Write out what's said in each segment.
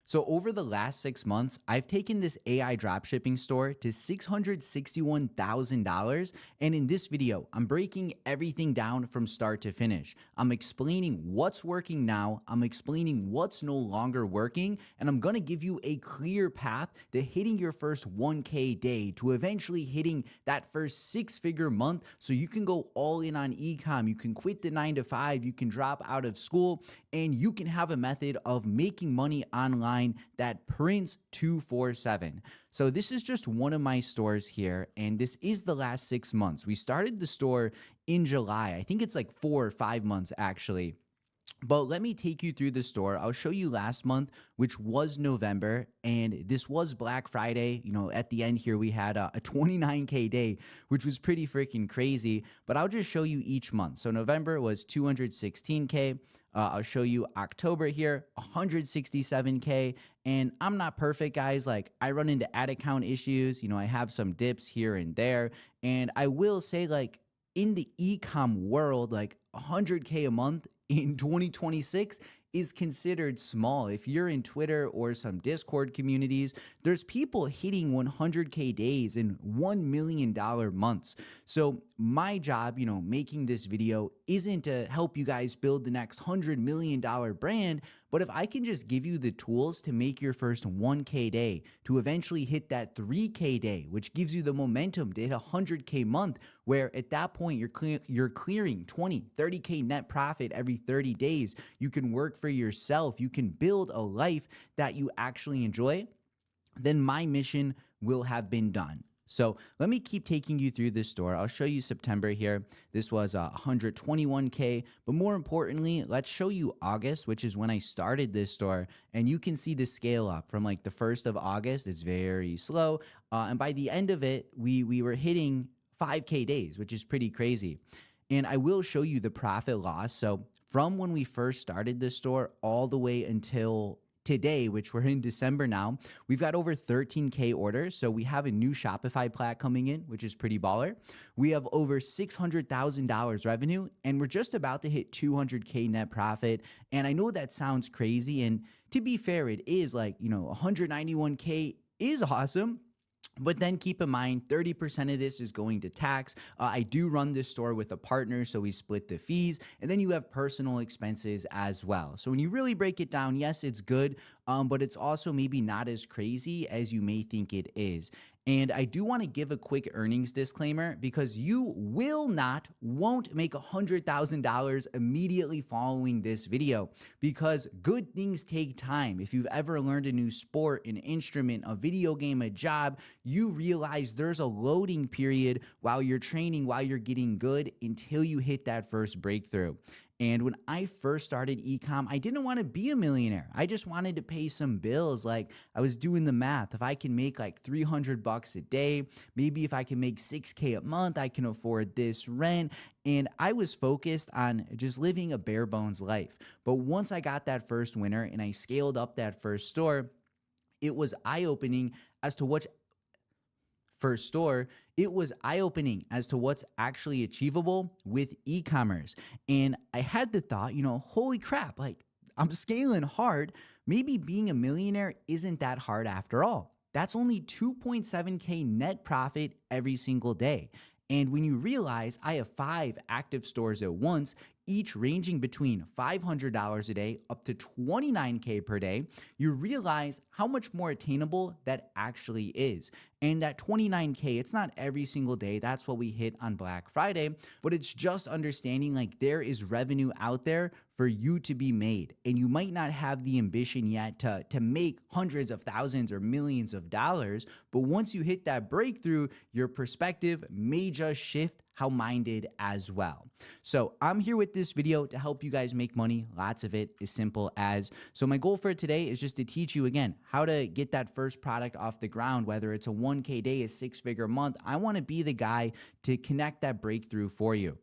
So over the last 6 months, I've taken this AI dropshipping store to $661,000. And in this video, I'm breaking everything down from start to finish. I'm explaining what's working now. I'm explaining what's no longer working. And I'm going to give you a clear path to hitting your first 1K day, to eventually hitting that first six-figure month so you can go all in on e-com. You can quit the 9 to 5. You can drop out of school and you can have a method of making money online that prints 247. So this is just one of my stores here, and this is the last 6 months. We started the store in July. I think it's like 4 or 5 months actually. But let me take you through the store. I'll show you last month, which was November, and this was Black Friday. You know, at the end here, we had a 29K day, which was pretty freaking crazy. But I'll just show you each month. So November was 216K. I'll show you October here, 167K. And I'm not perfect, guys. Like, I run into ad account issues. You know, I have some dips here and there. And I will say, like, in the e-com world, like 100K a month in 2026 is considered small. If you're in Twitter or some Discord communities, there's people hitting 100K days in $1 million months. So my job, you know, making this video isn't to help you guys build the next $100 million brand, but if I can just give you the tools to make your first 1K day, to eventually hit that 3K day, which gives you the momentum to hit a 100K month, where at that point you're clearing 20, 30K net profit every 30 days. You can work for yourself. You can build a life that you actually enjoy. Then my mission will have been done. So let me keep taking you through this store. I'll show you September here. This was 121K, but more importantly, let's show you August, which is when I started this store. And you can see the scale up from like the 1st of August. It's very slow. And by the end of it, we were hitting 5K days, which is pretty crazy. And I will show you the profit loss. So from when we first started this store all the way until today, which we're in December now, we've got over 13K orders. So we have a new Shopify plat coming in, which is pretty baller. We have over $600,000 revenue, and we're just about to hit 200K net profit. And I know that sounds crazy. And to be fair, it is like, you know, 191K is awesome. But then keep in mind, 30% of this is going to tax. I do run this store with a partner, so we split the fees. And then you have personal expenses as well. So when you really break it down, yes, it's good, but it's also maybe not as crazy as you may think it is. And I do want to give a quick earnings disclaimer, because you won't make $100,000 immediately following this video, because good things take time. If you've ever learned a new sport, an instrument, a video game, a job, you realize there's a loading period while you're training, while you're getting good, until you hit that first breakthrough. And when I first started e-com, I didn't want to be a millionaire. I just wanted to pay some bills. Like, I was doing the math. If I can make like $300 a day, maybe if I can make 6K a month, I can afford this rent. And I was focused on just living a bare bones life. But once I got that first winner and I scaled up that first store, it was eye-opening as to what's actually achievable with e-commerce. And I had the thought, you know, holy crap, like, I'm scaling hard. Maybe being a millionaire isn't that hard after all. That's only 2.7K net profit every single day. And when you realize I have 5 active stores at once, each ranging between $500 a day up to $29K per day, you realize how much more attainable that actually is. And that $29K, it's not every single day. That's what we hit on Black Friday, but it's just understanding like there is revenue out there for you to be made. And you might not have the ambition yet to make hundreds of thousands or millions of dollars, but once you hit that breakthrough, your perspective may just shift how mine did as well. So I'm here with this video to help you guys make money. Lots of it is simple as. So my goal for today is just to teach you again how to get that first product off the ground, whether it's a 1K day, a 6-figure month. I want to be the guy to connect that breakthrough for you.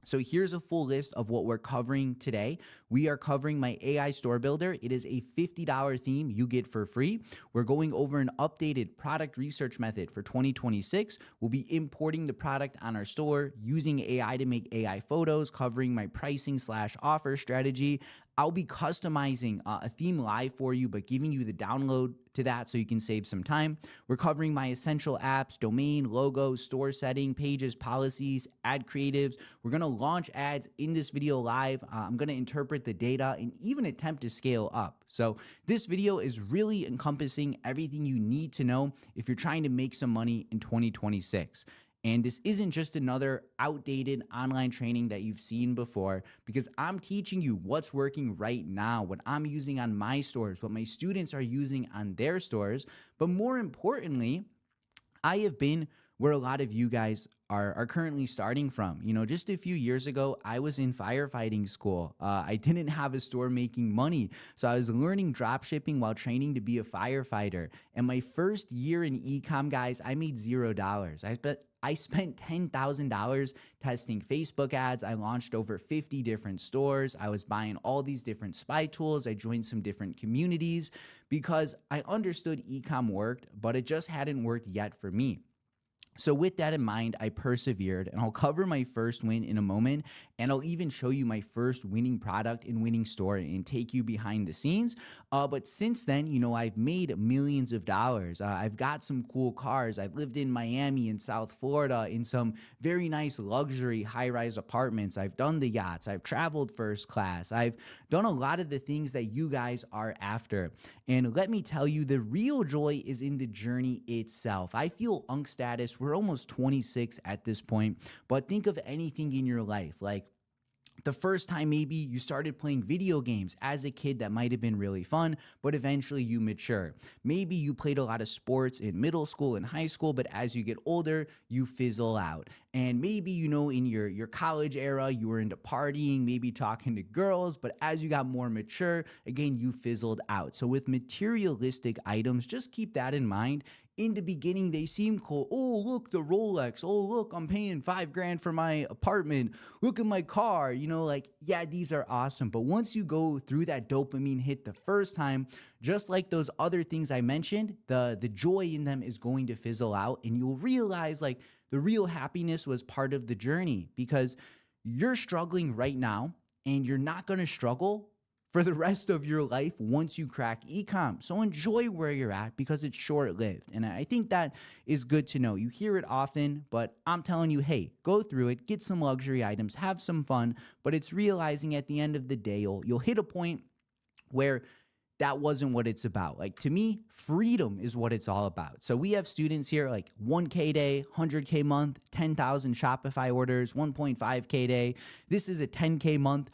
So here's a full list of what we're covering today. We are covering my AI store builder. It is a $50 theme you get for free. We're going over an updated product research method for 2026. We'll be importing the product on our store, using AI to make AI photos, covering my pricing/offer strategy. I'll be customizing a theme live for you, but giving you the download to that so you can save some time. We're covering my essential apps, domain, logo, store setting, pages, policies, ad creatives. We're going to launch ads in this video live. I'm going to interpret the data and even attempt to scale up. So this video is really encompassing everything you need to know if you're trying to make some money in 2026. And this isn't just another outdated online training that you've seen before, because I'm teaching you what's working right now, what I'm using on my stores, what my students are using on their stores. But more importantly, I have been where a lot of you guys are currently starting from. You know, just a few years ago, I was in firefighting school. I didn't have a store making money. So I was learning drop shipping while training to be a firefighter. And my first year in e-com, guys, I made $0. I spent $10,000 testing Facebook ads. I launched over 50 different stores. I was buying all these different spy tools. I joined some different communities because I understood e-com worked, but it just hadn't worked yet for me. So with that in mind, I persevered, and I'll cover my first win in a moment, and I'll even show you my first winning product and winning store and take you behind the scenes. But since then, you know, I've made millions of dollars. I've got some cool cars. I've lived in Miami and South Florida in some very nice luxury high-rise apartments. I've done the yachts. I've traveled first class. I've done a lot of the things that you guys are after. And let me tell you, the real joy is in the journey itself. I feel Unk status. We're almost 26 at this point, but think of anything in your life, like the first time maybe you started playing video games as a kid that might have been really fun, but eventually you mature. Maybe you played a lot of sports in middle school and high school, but as you get older, you fizzle out. And maybe, you know, in your college era, you were into partying, maybe talking to girls, but as you got more mature, again, you fizzled out. So with materialistic items, just keep that in mind. In the beginning, they seem cool. Oh, look, the Rolex. Oh, look, I'm paying $5,000 for my apartment. Look at my car. You know, like, yeah, these are awesome. But once you go through that dopamine hit the first time, just like those other things I mentioned, the joy in them is going to fizzle out, and you'll realize like the real happiness was part of the journey, because you're struggling right now and you're not going to struggle for the rest of your life once you crack e-com. So enjoy where you're at because it's short-lived. And I think that is good to know. You hear it often, but I'm telling you, hey, go through it, get some luxury items, have some fun, but it's realizing at the end of the day, you'll hit a point where that wasn't what it's about. Like, to me, freedom is what it's all about. So we have students here like 1K day, 100K month, 10,000 Shopify orders, 1.5K day. This is a 10K month.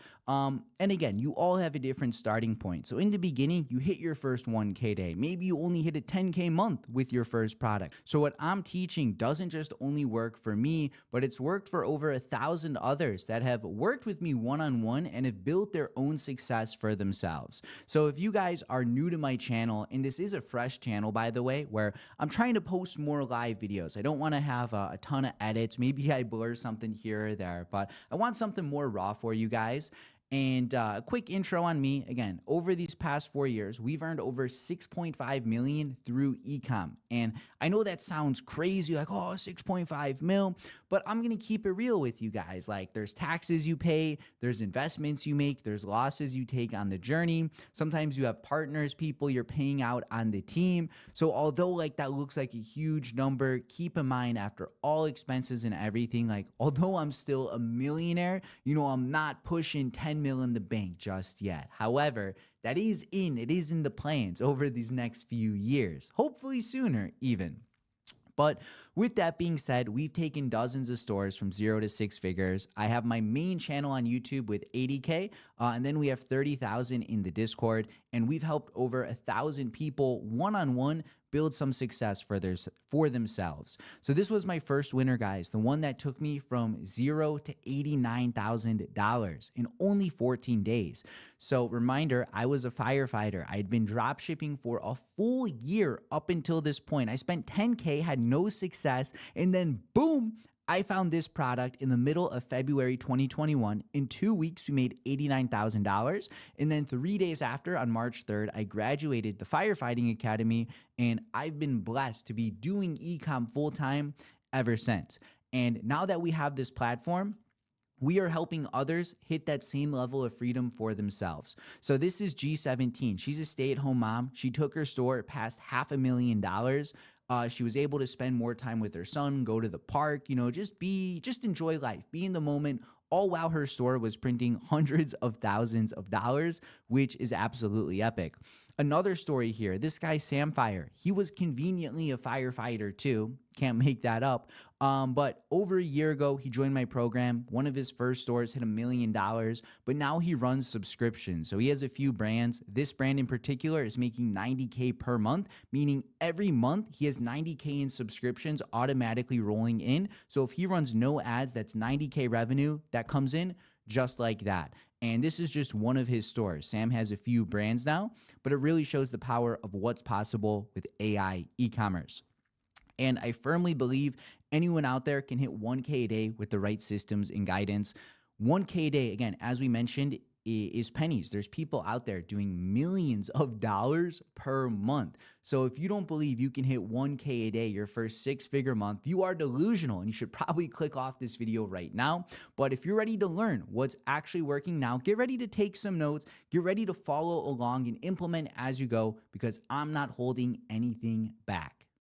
And again, you all have a different starting point. So in the beginning, you hit your first 1K day. Maybe you only hit a 10K month with your first product. So what I'm teaching doesn't just only work for me, but it's worked for over 1,000 others that have worked with me one-on-one and have built their own success for themselves. So if you guys are new to my channel, and this is a fresh channel, by the way, where I'm trying to post more live videos. I don't want to have a ton of edits. Maybe I blur something here or there, but I want something more raw for you guys. And a quick intro on me. Again, over these past 4 years, we've earned over $6.5 million through e-com. And I know that sounds crazy, like, oh, 6.5 mil, but I'm going to keep it real with you guys. Like, there's taxes you pay, there's investments you make, there's losses you take on the journey. Sometimes you have partners, people you're paying out on the team. So although like that looks like a huge number, keep in mind after all expenses and everything, like, although I'm still a millionaire, you know, I'm not pushing 10 mil in the bank just yet. However, it is in the plans over these next few years, hopefully sooner even. But with that being said, we've taken dozens of stores from 0 to 6 figures. I have my main channel on YouTube with 80K, and then we have 30,000 in the Discord, and we've helped over 1,000 people one-on-one build some success for themselves. So this was my first winner, guys, the one that took me from 0 to $89,000 in only 14 days. So reminder, I was a firefighter. I had been drop shipping for a full year up until this point. I spent 10K, had no success, and then boom, I found this product in the middle of February 2021. In 2 weeks, we made $89,000. And then 3 days after, on March 3rd, I graduated the Firefighting Academy, and I've been blessed to be doing e-com full-time ever since. And now that we have this platform, We are helping others hit that same level of freedom for themselves. So this is G17. She's a stay-at-home mom. She took her store past $500,000. She was able to spend more time with her son, go to the park, just enjoy life, be in the moment, all while her store was printing hundreds of thousands of dollars, which is absolutely epic. Another story here, this guy Sam Fire, he was conveniently a firefighter too. Can't make that up. But over a year ago, he joined my program. One of his first stores hit $1 million, but now he runs subscriptions. So he has a few brands. This brand in particular is making $90K per month, meaning every month he has $90K in subscriptions automatically rolling in. So if he runs no ads, that's $90K revenue that comes in just like that. And this is just one of his stores. Sam has a few brands now, but it really shows the power of what's possible with AI e-commerce. And I firmly believe anyone out there can hit 1K a day with the right systems and guidance. 1K a day, again, as we mentioned, is pennies. There's people out there doing millions of dollars per month. So if you don't believe you can hit 1K a day your first 6-figure month, you are delusional, and you should probably click off this video right now. But if you're ready to learn what's actually working now, get ready to take some notes, get ready to follow along and implement as you go, because I'm not holding anything back.